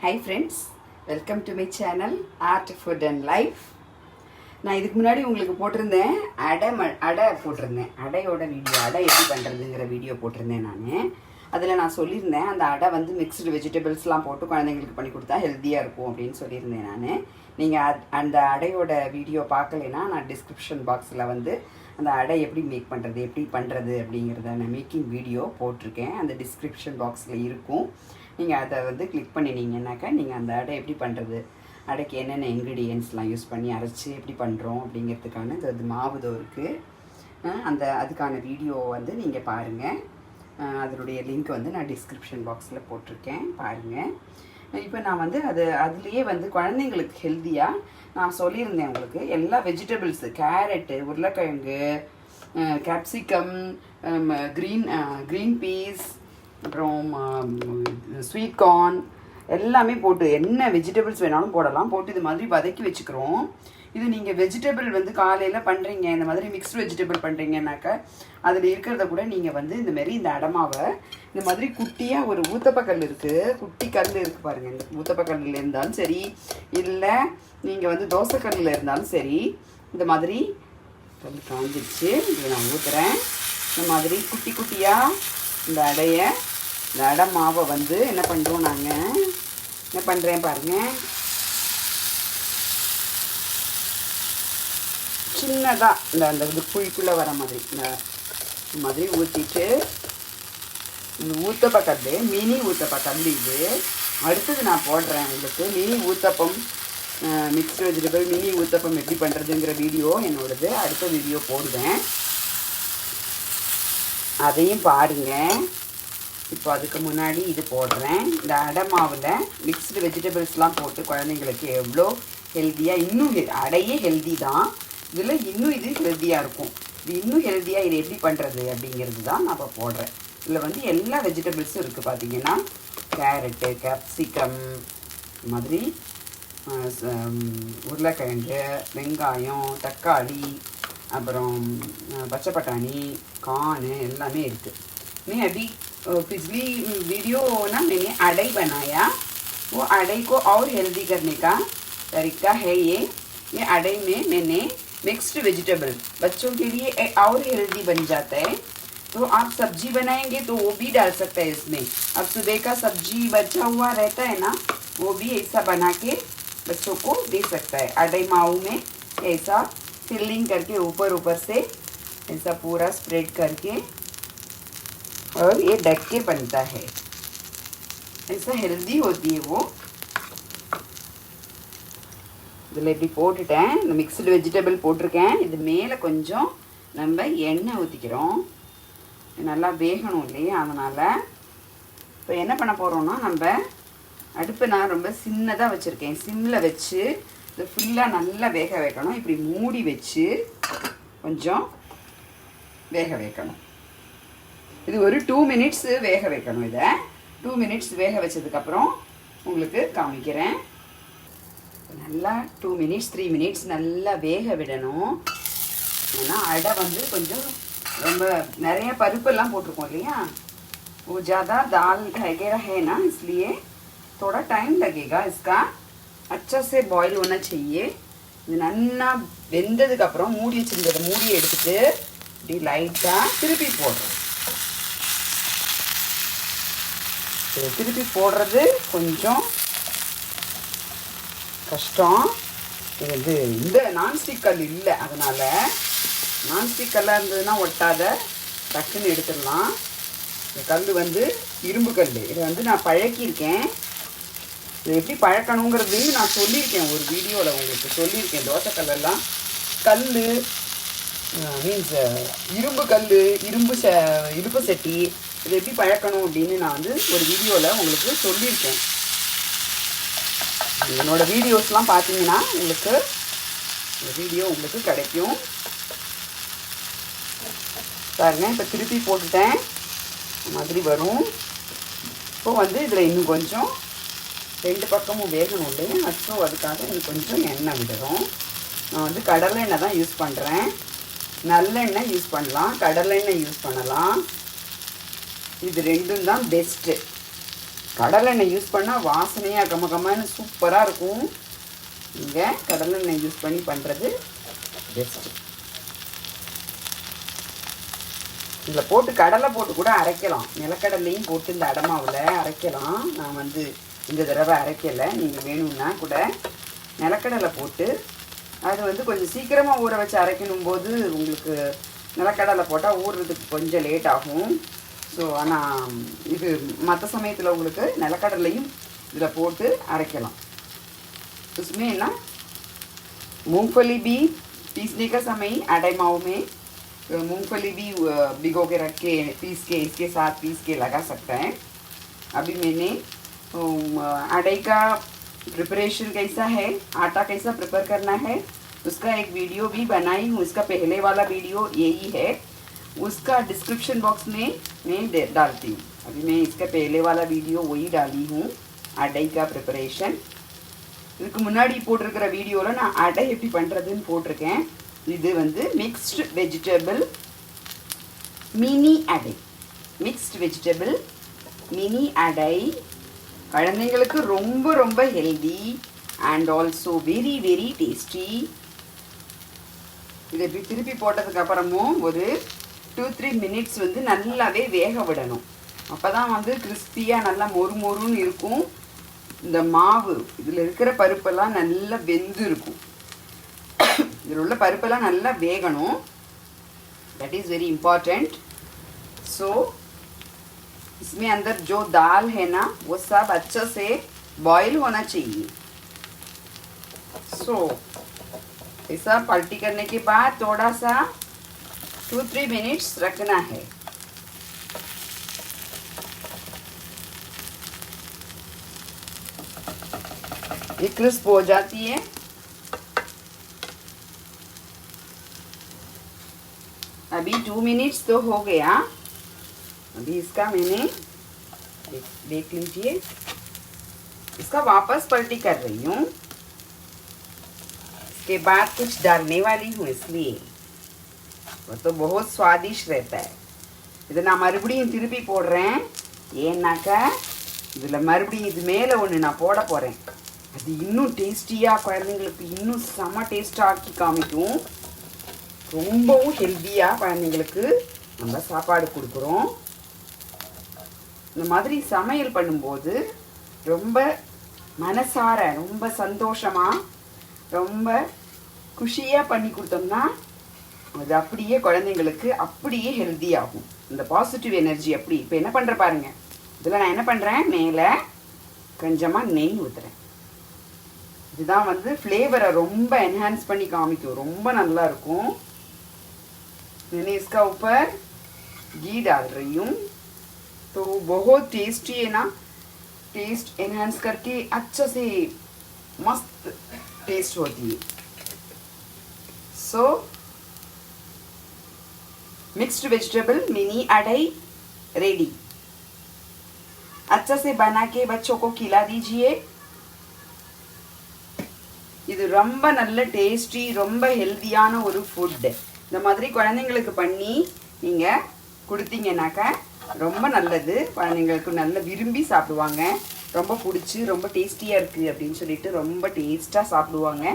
Hi friends, welcome to my channel Art Food and Life. நான் இதுக்கு முன்னாடி உங்களுக்கு போட்டிருந்தேன் அடை போட்டிருந்தேன். அடையோட வீடியோ, அடை எப்படி பண்ணுறதுங்கிற வீடியோ போட்டிருந்தேன் நான். அதில் நான் சொல்லியிருந்தேன் அந்த அடை வந்து மிக்ஸ்டு வெஜிடபிள்ஸ்லாம் போட்டு குழந்தைங்களுக்கு பண்ணி கொடுத்தா ஹெல்த்தியாக இருக்கும் அப்படின்னு சொல்லியிருந்தேன் நான். நீங்கள் அந்த அடையோட வீடியோ பார்க்கலைன்னா நான் டிஸ்கிரிப்ஷன் பாக்ஸில் வந்து அந்த அடை எப்படி மேக் பண்ணுறது எப்படி பண்ணுறது அப்படிங்கிறத நான் மேக்கிங் வீடியோ போட்டிருக்கேன். அந்த டிஸ்கிரிப்ஷன் பாக்ஸில் இருக்கும். நீங்கள் அதை வந்து கிளிக் பண்ணினீங்கன்னாக்கா நீங்கள் அந்த அடை எப்படி பண்ணுறது, அடைக்கு என்னென்ன இன்க்ரீடியன்ட்ஸ்லாம் யூஸ் பண்ணி அரைச்சி எப்படி பண்ணுறோம் அப்படிங்கிறதுக்கான இது மாவுதோ இருக்குது. அதுக்கான வீடியோ வந்து நீங்கள் பாருங்கள். அதனுடைய லிங்க் வந்து நான் டிஸ்கிரிப்ஷன் பாக்ஸில் போட்டிருக்கேன், பாருங்கள். இப்போ நான் வந்து அதுலேயே வந்து குழந்தைங்களுக்கு ஹெல்த்தியாக நான் சொல்லியிருந்தேன் உங்களுக்கு எல்லா வெஜிடபிள்ஸு, கேரட்டு, உருளைக்கிழங்கு, கேப்சிகம், க்ரீன் பீஸ், அப்புறம் ஸ்வீட் கார்ன் எல்லாமே போட்டு என்ன வெஜிடபிள்ஸ் வேணாலும் போடலாம். போட்டு இது மாதிரி வதக்கி வச்சுக்கிறோம். இது நீங்கள் வெஜிடபிள் வந்து காலையில் பண்ணுறீங்க, இந்த மாதிரி மிக்ஸ்டு வெஜிடபிள் பண்ணுறீங்கன்னாக்கா அதில் இருக்கிறத கூட நீங்கள் வந்து இந்தமாரி இந்த அடமாவை இந்த மாதிரி குட்டியாக ஒரு ஊத்தப்பக்கல் இருக்குது, குட்டி கல் இருக்குது பாருங்கள். இந்த ஊத்தப்பக்கல்லில் இருந்தாலும் சரி, இல்லை நீங்கள் வந்து தோசைக்கல்லில் இருந்தாலும் சரி, இந்த மாதிரி கல் காஞ்சிடுச்சு. இதை நான் ஊற்றுறேன். இந்த மாதிரி குட்டி குட்டியாக இந்த அடை மாவை வந்து என்ன பண்ணுறோம், நாங்கள் என்ன பண்ணுறேன் பாருங்கள், சின்னதாக அந்த இது குழிக்குள்ளே வர மாதிரி இந்த மாதிரி ஊற்றிட்டு, இந்த ஊத்தப்பக்கல் மினி ஊத்தப்பக்கல் இது. அடுத்தது நான் போடுறேன் உங்களுக்கு mini uttapam, mixed vegetable mini uttapam எப்படி பண்ணுறதுங்கிற வீடியோ என்னோடது அடுத்த வீடியோ போடுவேன், அதையும் பாருங்கள். இப்போ அதுக்கு முன்னாடி இது போடுறேன். இந்த அடை மாவில் மிக்ஸ்டு வெஜிடபிள்ஸ்லாம் போட்டு குழந்தைங்களுக்கு எவ்வளோ ஹெல்த்தியாக, இன்னும் அடையே ஹெல்தி தான், இதில் இன்னும் இது ஹெல்த்தியாக இருக்கும். இது இன்னும் ஹெல்த்தியாக இது எப்படி பண்ணுறது அப்படிங்கிறது தான் நான் இப்போ போடுறேன். இதில் வந்து எல்லா வெஜிடபிள்ஸும் இருக்குது பார்த்தீங்கன்னா, கேரட்டு, கேப்சிகம், மாதிரி உருளைக்கிழங்கு, வெங்காயம், தக்காளி, அப்புறம் பச்சை பட்டாணி, கார்னு எல்லாமே இருக்குது. मैं अभी पिछली वीडियो ना मैंने अड़ई बनाया, वो अड़ई को और हेल्दी करने का तरीका है ये अड़ई में मैंने मिक्स्ड वेजिटेबल बच्चों के लिए और हेल्दी बन जाता है. तो आप सब्जी बनाएंगे तो वो भी डाल सकते हैं इसमें. अब सुबह का सब्जी बचा हुआ रहता है ना, वो भी ऐसा बना के बच्चों को दे सकता है. अड़ई माऊ में ऐसा फिलिंग करके ऊपर से ऐसा पूरा स्प्रेड करके और ये ढक के बनता है. ऐसा हेल्दी होती है वो. இதில் இப்படி போட்டுட்டேன். இந்த மிக்ஸ்டு வெஜிடபிள் போட்டிருக்கேன். இது மேலே கொஞ்சம் நம்ம எண்ணெய் ஊற்றிக்கிறோம். நல்லா வேகணும் இல்லையா, அதனால் இப்போ என்ன பண்ண போகிறோன்னா, நம்ம அடுப்பை நான் ரொம்ப சின்னதாக வச்சுருக்கேன். சிம்மில் வச்சு இது ஃபுல்லாக நல்லா வேக வைக்கணும். இப்படி மூடி வச்சு கொஞ்சம் வேக வைக்கணும். இது ஒரு 2 மினிட்ஸ் வேக வைக்கணும். இதை 2 மினிட்ஸ் வேக வச்சதுக்கப்புறம் உங்களுக்கு காமிக்கிறேன். நல்லா 2 மினிட்ஸ் 3 மினிட்ஸ் நல்லா வேக விடணும். ஏன்னா அடை வந்து கொஞ்சம் ரொம்ப நிறைய பருப்பெல்லாம் போட்டிருக்கோம் இல்லையா, वो ज़्यादा दाल वगैरह है ना, इसलिए थोड़ा टाइम लगेगा. इसका अच्छा से बॉईल होना चाहिए. இது நல்லா வெந்ததுக்கப்புறம் மூடி வச்சுருந்ததை மூடியை எடுத்துகிட்டு இப்படி லைட்டாக திருப்பி போடுறோம். திருப்பி போடுறது கொஞ்சம் கஷ்டம். இது இந்த நான்ஸ்டிக் கல் இல்லை, அதனால் நான்ஸ்டிக் கல்லாக இருந்ததுன்னா ஒட்டாத, டக்குன்னு எடுத்துடலாம். இந்த கல் வந்து இரும்பு கல். இதை வந்து நான் பழக்கியிருக்கேன். இது எப்படி பழக்கணுங்கிறது நான் சொல்லியிருக்கேன், ஒரு வீடியோவில் உங்களுக்கு சொல்லியிருக்கேன். தோசைக்கல்லெல்லாம் கல் மீன்ஸ் இரும்பு கல், இரும்பு சட்டி, இது எப்படி பழக்கணும் அப்படின்னு நான் வந்து ஒரு வீடியோவில் உங்களுக்கு சொல்லியிருக்கேன். என்னோடய வீடியோஸ்லாம் பார்த்தீங்கன்னா உங்களுக்கு இந்த வீடியோ உங்களுக்கு கிடைக்கும் பாருங்கள். இப்போ திருப்பி போட்டுட்டேன், மாதிரி வரும். இப்போ வந்து இதில் இன்னும் கொஞ்சம் 2 பக்கமும் வேகணும் இல்லையா, ஸோ அதுக்காக இன்னும் கொஞ்சம் எண்ணெய் விடுறோம். நான் வந்து கடலை எண்ணெய் தான் யூஸ் பண்ணுறேன். நல்லெண்ணெய் யூஸ் பண்ணலாம், கடலை எண்ணெய் யூஸ் பண்ணலாம். இது ரெண்டும் தான் பெஸ்ட்டு. கடலெண்ணெய் யூஸ் பண்ணால் வாசனையாக கமகமன்னு சூப்பராக இருக்கும். நீங்கள் கடலெண்ணெய் யூஸ் பண்ணி பண்ணுறது பெஸ்ட்டு. இதில் போட்டு கடலை போட்டு கூட அரைக்கலாம். நிலக்கடலையும் போட்டு இந்த அடமாவில் அரைக்கலாம். நான் வந்து இந்த தடவை அரைக்கலை. நீங்கள் வேணும்னா கூட நிலக்கடலை போட்டு அது வந்து கொஞ்சம் சீக்கிரமாக ஊற வச்சு அரைக்கணும் போது உங்களுக்கு நிலக்கடலை போட்டால் ஊறுறதுக்கு கொஞ்சம் லேட் ஆகும். ஸோ ஆனால் இது மற்ற சமயத்தில் உங்களுக்கு நிலக்கடலையும் இதில் போட்டு அரைக்கலாம். उसमें ना मूंगफली भी पीसने का समय अड़े माव में मूंगफली भी भिगो के रख के पीस के इसके साथ पीस के लगा सकता है. अभी मैंने अड़े का प्रिपरेशन कैसा है, आटा कैसा प्रिपेयर करना है उसका एक वीडियो भी बनाई हूँ. इसका पहले वाला वीडियो यही है, उसका डिस्क्रिप्शन बॉक्स में मैं डालती हूँ. अभी मैं इसका पहले वाला वीडियो वही डाली हूँ, अड़े का प्रिपरेशन. இதுக்கு முன்னாடி போட்டிருக்கிற வீடியோவில் நான் அடை எப்படி பண்ணுறதுன்னு போட்டிருக்கேன். இது வந்து மிக்ஸ்டு வெஜிடபிள் மினி அடை. மிக்ஸ்டு வெஜிடபிள் மினி அடை குழந்தைங்களுக்கு ரொம்ப ரொம்ப healthy and also very very tasty. இதை இப்படி திருப்பி போட்டதுக்கப்புறமும் ஒரு 2-3 மினிட்ஸ் வந்து நல்லாவே வேக விடணும். அப்போ தான் வந்து கிறிஸ்பியாக நல்லா மொறு மொறுன்னு இருக்கும். இந்த மாவு இதில் இருக்கிற பருப்பெல்லாம் நல்லா வெந்து இருக்கும். இதில் உள்ள பருப்பெல்லாம் நல்லா வேகணும். That is very important. So इसमें अंदर जो दाल है ना वो सब अच्छे से बॉईल होना चाहिए. सो ऐसा पलटी करने के बाद थोड़ा सा 2-3 मिनट्स रखना है. ये क्रिस्प हो जाती है. अभी 2 मिनट्स तो हो गया. अभी इसका मैंने देख लीजिए, इसका वापस पलटी कर रही हूँ. इसके बाद कुछ डालने वाली हूँ, इसलिए वो तो बहुत स्वादिष्ट रहता है. इधर நான் மறுபடியும் திருப்பி போடுறேன். ஏன்னாக்கா இதில் மறுபடியும் இது மேலே ஒன்று நான் போட போகிறேன். அது இன்னும் டேஸ்டியாக குழந்தைங்களுக்கு இன்னும் செம்ம டேஸ்ட்டாக ஆக்கி காமிக்கும். ரொம்பவும் ஹெல்த்தியாக குழந்தைங்களுக்கு நம்ம சாப்பாடு கொடுக்குறோம். இந்த மாதிரி சமையல் பண்ணும்போது ரொம்ப மனசார ரொம்ப சந்தோஷமாக ரொம்ப குஷியாக பண்ணி கொடுத்தோம்னா அது அப்படியே குழந்தைங்களுக்கு அப்படியே ஹெல்த்தியாகும். இந்த பாசிட்டிவ் எனர்ஜி அப்படி. இப்போ என்ன பண்ணுற பாருங்கள், இதில் நான் என்ன பண்ணுறேன், மேலே கொஞ்சமாக நெய் ஊற்றுறேன். இதுதான் வந்து फ्लेवரை ரொம்ப एनहांस பண்ணி காமிக்கும். ரொம்ப நல்லா இருக்கும். मैंने इसका ऊपर घी डाल रही हूँ तो बहुत टेस्टी है ना. टेस्ट एनहांस करके अच्छा से मस्त टेस्ट होती है. So mixed vegetable mini adai ready. अच्छा से बना के बच्चों को खिला दीजिए. இது ரொம்ப நல்ல டேஸ்டி ரொம்ப ஹெல்தியான ஒரு ஃபுட்டு. இந்த மாதிரி குழந்தைங்களுக்கு பண்ணி நீங்கள் கொடுத்தீங்கன்னாக்கா ரொம்ப நல்லது. குழந்தைங்களுக்கு நல்ல விரும்பி சாப்பிடுவாங்க. ரொம்ப பிடிச்சி ரொம்ப டேஸ்டியாக இருக்குது அப்படின்னு சொல்லிட்டு ரொம்ப டேஸ்ட்டாக சாப்பிடுவாங்க.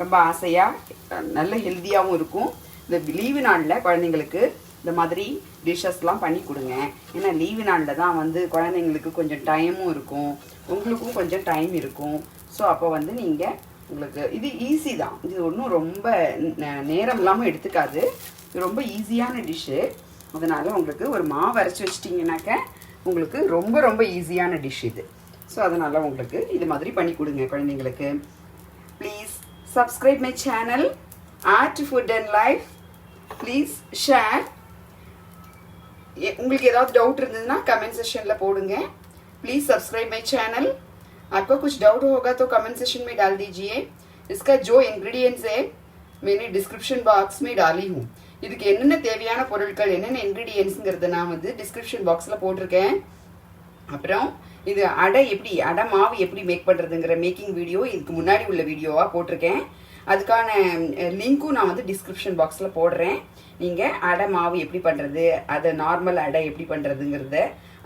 ரொம்ப ஆசையாக நல்ல ஹெல்த்தியாகவும் இருக்கும். இந்த லீவு நாளில் குழந்தைங்களுக்கு இந்த மாதிரி டிஷ்ஷஸ்லாம் பண்ணி கொடுங்க. ஏன்னா லீவு நாளில் தான் வந்து குழந்தைங்களுக்கு கொஞ்சம் டைமும் இருக்கும், உங்களுக்கும் கொஞ்சம் டைம் இருக்கும். ஸோ அப்போ வந்து நீங்கள் உங்களுக்கு இது ஈஸி தான். இது ஒன்றும் ரொம்ப நேரம் இல்லாமல் எடுத்துக்காது. இது ரொம்ப ஈஸியான டிஷ்ஷு. அதனால் உங்களுக்கு ஒரு மாவு அரைச்சி வச்சிட்டிங்கனாக்க உங்களுக்கு ரொம்ப ரொம்ப ஈஸியான டிஷ் இது. ஸோ அதனால் உங்களுக்கு இது மாதிரி பண்ணி கொடுங்க குழந்தைங்களுக்கு. Please subscribe my channel art food and life. Please share. உங்களுக்கு ஏதாவது டவுட் இருந்ததுன்னா कमेंट सेक्शन में போடுங்க. Please subscribe my channel. आपको कुछ डाउट होगा तो कमेंट सेक्शन में डाल दीजिए. इसका जो इंग्रेडिएंट्स है मैंने डिस्क्रिप्शन बॉक्स में डाली हूँ. இதுக்கு என்னென்ன தேவையான பொருட்கள் என்னென்ன இன்கிரிடியன்ட்ஸ்ங்கிறத நான் வந்து டிஸ்கிரிப்ஷன் பாக்ஸில் போட்டிருக்கேன். அப்புறம் இது அடை எப்படி அடை மாவு எப்படி மேக் பண்ணுறதுங்கிற மேக்கிங் வீடியோ இதுக்கு முன்னாடி உள்ள வீடியோவாக போட்டிருக்கேன். அதுக்கான லிங்க்கும் நான் வந்து டிஸ்கிரிப்ஷன் பாக்ஸில் போடுறேன். நீங்கள் அடை மாவு எப்படி பண்ணுறது, அதை நார்மல் அடை எப்படி பண்ணுறதுங்கிறத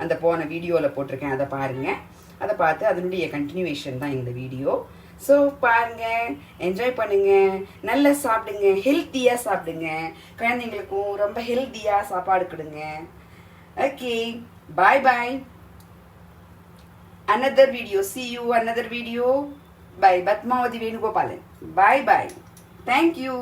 அந்த போன வீடியோவில் போட்டிருக்கேன், அதை பாருங்கள். அதை பார்த்து அதனுடைய கண்டினியூவேஷன் தான் இந்த வீடியோ. ஸோ பாருங்கள், என்ஜாய் பண்ணுங்கள், நல்லா சாப்பிடுங்க, ஹெல்த்தியாக சாப்பிடுங்க, குழந்தைங்களுக்கும் ரொம்ப ஹெல்த்தியாக சாப்பாடு கொடுங்க. Okay, bye bye. Another video. See you another video by Padmavati Venugopalan. Bye bye. Thank you.